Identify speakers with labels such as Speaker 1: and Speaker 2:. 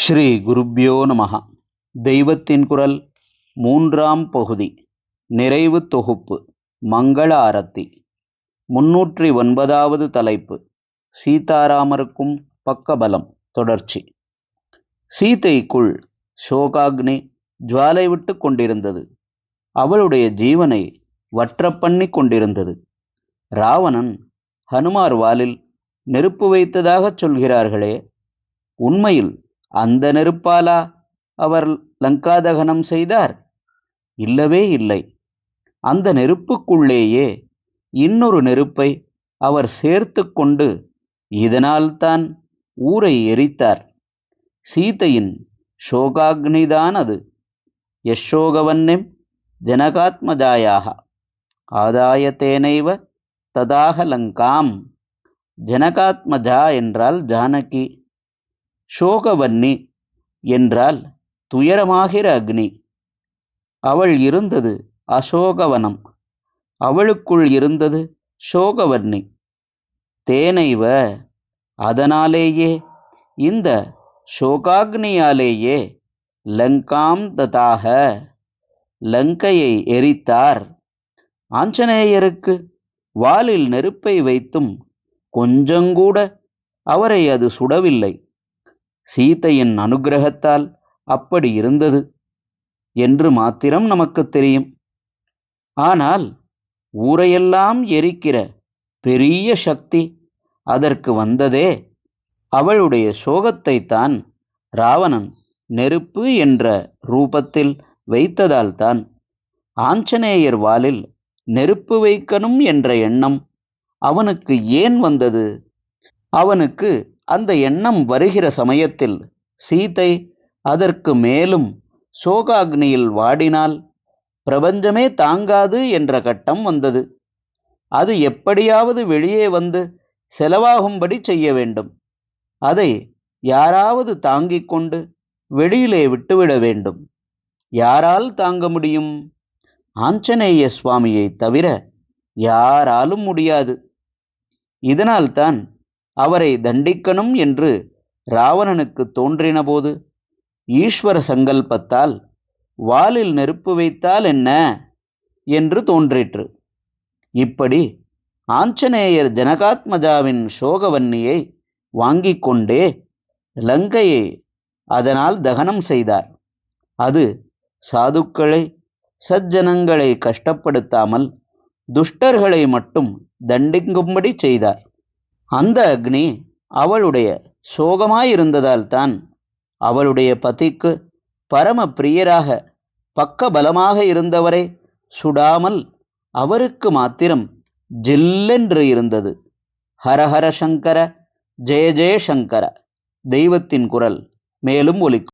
Speaker 1: ஸ்ரீ குருப்யோ நமஹ. தெய்வத்தின் குரல் மூன்றாம் பகுதி, நிறைவு தொகுப்பு, மங்கள ஆரத்தி. 309வது தலைப்பு, சீதாராமருக்கும் பக்கபலம். தொடர்ச்சி. சீதைக்குள் சோகாக்னி ஜுவாலை விட்டு கொண்டிருந்தது. அவளுடைய ஜீவனை வற்றப்பண்ணி கொண்டிருந்தது. ராவணன் ஹனுமார் வாலில் நெருப்பு வைத்ததாகச் சொல்கிறார்களே, உண்மையில் அந்த நெருப்பாலா அவர் லங்காதகனம் செய்தார்? இல்லவே இல்லை. அந்த நெருப்புக்குள்ளேயே இன்னொரு நெருப்பை அவர் சேர்த்து கொண்டு இதனால்தான் ஊரை எரித்தார். சீதையின் சோகாக்னிதான் அது. யசோகவன்னிம் ஜனகாத்மஜாயாக ஆதாய தேனைவ ததாக லங்காம். ஜனகாத்மஜா என்றால் ஜானகி, சோகவன்னி என்றால் துயரமாகிற அக்னி. அவள் இருந்தது அசோகவனம், அவளுக்குள் இருந்தது சோகவன்னி. தேனைவ, அதனாலேயே, இந்த சோகாக்னியாலேயே, லங்காம் ததாக, லங்கையை எரித்தார். ஆஞ்சநேயருக்கு வாலில் நெருப்பை வைத்தும் கொஞ்சங்கூட அவரை அது சுடவில்லை. சீதையின் அனுக்கிரகத்தால் அப்படி இருந்தது என்று மாத்திரம் நமக்கு தெரியும். ஆனால் ஊரையெல்லாம் எரிக்கிற பெரிய சக்தி அதற்கு வந்ததே அவளுடைய சோகத்தைத்தான் ராவணன் நெருப்பு என்ற ரூபத்தில் வைத்ததால்தான். ஆஞ்சநேயர் வாலில் நெருப்பு வைக்கணும் என்ற எண்ணம் அவனுக்கு ஏன் வந்தது? அவனுக்கு அந்த எண்ணம் வருகிற சமயத்தில் சீதை அதற்கு மேலும் சோகாக்னியில் வாடினால் பிரபஞ்சமே தாங்காது என்ற கட்டம் வந்தது. அது எப்படியாவது வெளியே வந்து செலவாகும்படி செய்ய வேண்டும். அதை யாராவது தாங்கிக் கொண்டு வெளியிலே விட்டுவிட வேண்டும். யாரால் தாங்க முடியும்? ஆஞ்சநேய சுவாமியை தவிர யாராலும் முடியாது. இதனால்தான் அவரை தண்டிக்கணும் என்று ராவணனுக்கு தோன்றினபோது ஈஸ்வர சங்கல்பத்தால் வாலில் நெருப்பு வைத்தால் என்ன என்று தோன்றிற்று. இப்படி ஆஞ்சநேயர் ஜனகாத்மஜாவின் சோகவன்னியை வாங்கிக் கொண்டே லங்கையை அதனால் தகனம் செய்தார். அது சாதுக்களை, சஜ்ஜனங்களை கஷ்டப்படுத்தாமல் துஷ்டர்களை மட்டும் தண்டிக்கும்படி செய்தார். அந்த அக்னி அவளுடைய சோகமாயிருந்ததால் தான் அவளுடைய பதிக்கு பரம பிரியராக பக்கபலமாக இருந்தவரை சுடாமல் அவருக்கு மாத்திரம் ஜில்லென்று இருந்தது. ஹரஹர சங்கர, ஜெய ஜெய சங்கர. தெய்வத்தின் குரல் மேலும் ஒலிக்கும்.